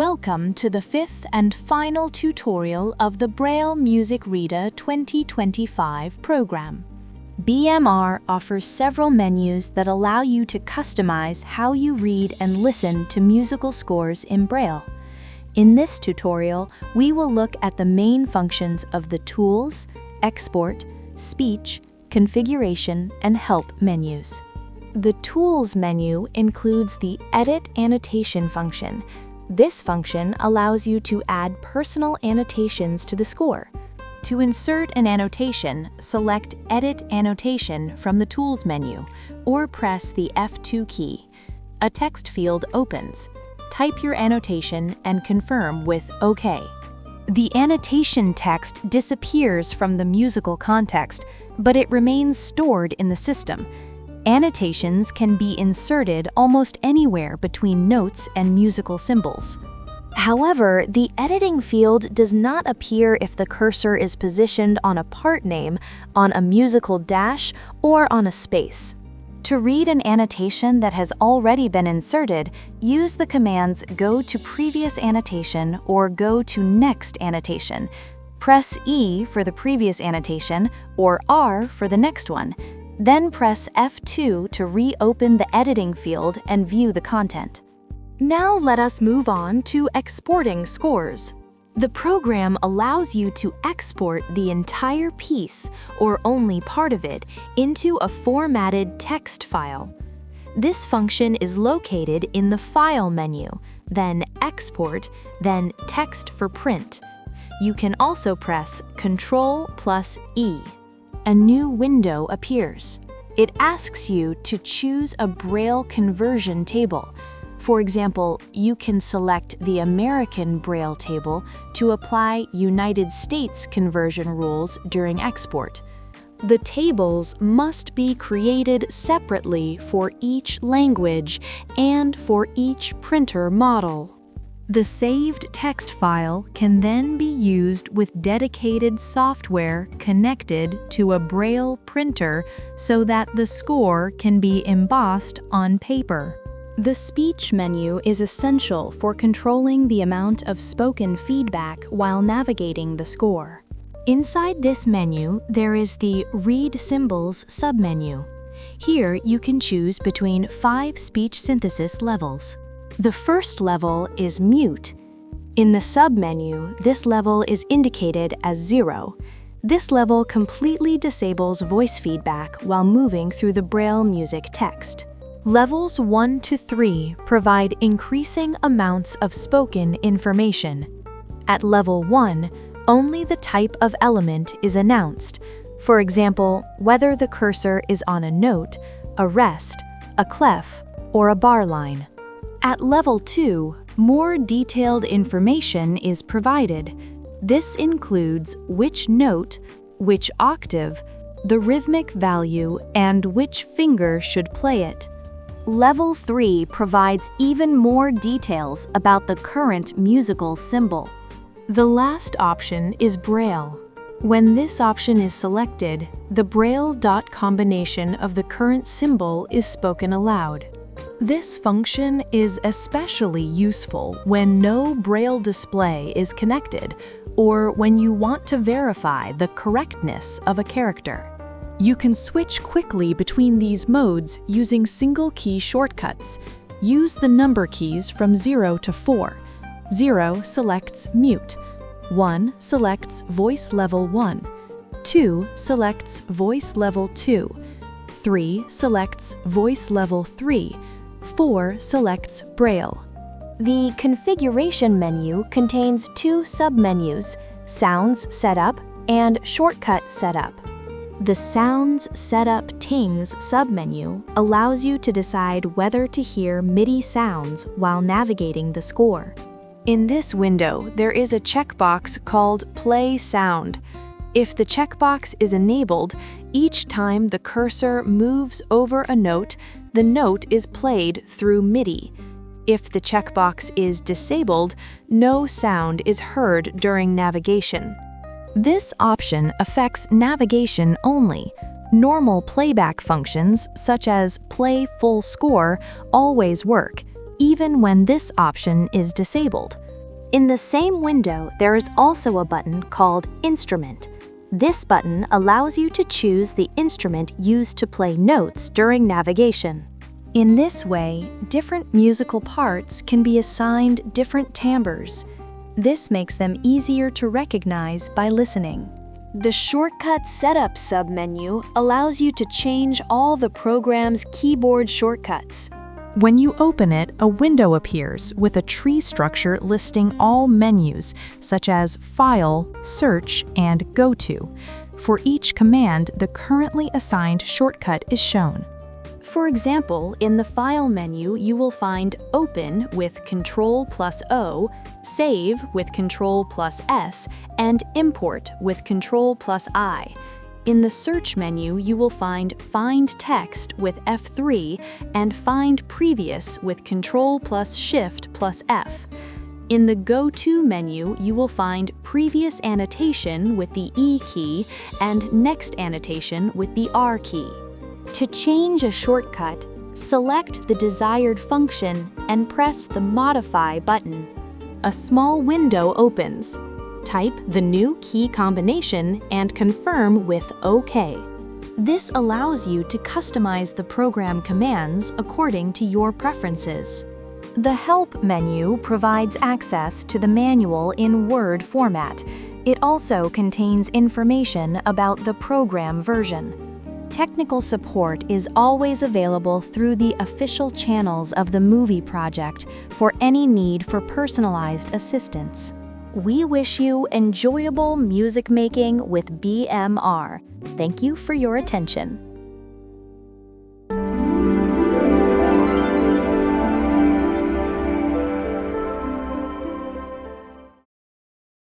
Welcome to the fifth and final tutorial of the Braille Music Reader 2025 program. BMR offers several menus that allow you to customize how you read and listen to musical scores in Braille. In this tutorial, we will look at the main functions of the Tools, Export, Speech, Configuration, and Help menus. The Tools menu includes the Edit Annotation function. This function allows you to add personal annotations to the score. To insert an annotation, select Edit Annotation from the Tools menu, or press the F2 key. A text field opens. Type your annotation and confirm with OK. The annotation text disappears from the musical context, but it remains stored in the system. Annotations can be inserted almost anywhere between notes and musical symbols. However, the editing field does not appear if the cursor is positioned on a part name, on a musical dash, or on a space. To read an annotation that has already been inserted, use the commands Go to Previous Annotation or Go to Next Annotation. Press E for the previous annotation or R for the next one. Then press F2 to reopen the editing field and view the content. Now let us move on to exporting scores. The program allows you to export the entire piece, or only part of it, into a formatted text file. This function is located in the File menu, then Export, then Text for Print. You can also press Ctrl+E. A new window appears. It asks you to choose a Braille conversion table. For example, you can select the American Braille table to apply United States conversion rules during export. The tables must be created separately for each language and for each printer model. The saved text file can then be used with dedicated software connected to a Braille printer so that the score can be embossed on paper. The Speech menu is essential for controlling the amount of spoken feedback while navigating the score. Inside this menu, there is the Read Symbols submenu. Here you can choose between 5 speech synthesis levels. The first level is Mute. In the submenu, this level is indicated as 0. This level completely disables voice feedback while moving through the Braille music text. Levels 1 to 3 provide increasing amounts of spoken information. At level 1, only the type of element is announced. For example, whether the cursor is on a note, a rest, a clef, or a bar line. At level 2, more detailed information is provided. This includes which note, which octave, the rhythmic value, and which finger should play it. Level 3 provides even more details about the current musical symbol. The last option is Braille. When this option is selected, the Braille dot combination of the current symbol is spoken aloud. This function is especially useful when no Braille display is connected or when you want to verify the correctness of a character. You can switch quickly between these modes using single-key shortcuts. Use the number keys from 0 to 4. 0 selects Mute. 1 selects Voice Level 1. 2 selects Voice Level 2. 3 selects Voice Level 3. 4 selects Braille. The Configuration menu contains 2 submenus, Sounds Setup and Shortcut Setup. The Sounds Setup Tings submenu allows you to decide whether to hear MIDI sounds while navigating the score. In this window, there is a checkbox called Play Sound. If the checkbox is enabled, each time the cursor moves over a note, the note is played through MIDI. If the checkbox is disabled, no sound is heard during navigation. This option affects navigation only. Normal playback functions, such as play full score, always work, even when this option is disabled. In the same window, there is also a button called Instrument. This button allows you to choose the instrument used to play notes during navigation. In this way, different musical parts can be assigned different timbres. This makes them easier to recognize by listening. The Shortcut Setup submenu allows you to change all the program's keyboard shortcuts. When you open it, a window appears with a tree structure listing all menus, such as File, Search, and Go To. For each command, the currently assigned shortcut is shown. For example, in the File menu, you will find Open with Ctrl+O, Save with Ctrl+S, and Import with Ctrl+I. In the Search menu, you will find Find Text with F3 and Find Previous with Ctrl+Shift+F. In the Go To menu, you will find Previous Annotation with the E key and Next Annotation with the R key. To change a shortcut, select the desired function and press the Modify button. A small window opens. Type the new key combination and confirm with OK. This allows you to customize the program commands according to your preferences. The Help menu provides access to the manual in Word format. It also contains information about the program version. Technical support is always available through the official channels of the Movie Project for any need for personalized assistance. We wish you enjoyable music making with BMR. Thank you for your attention.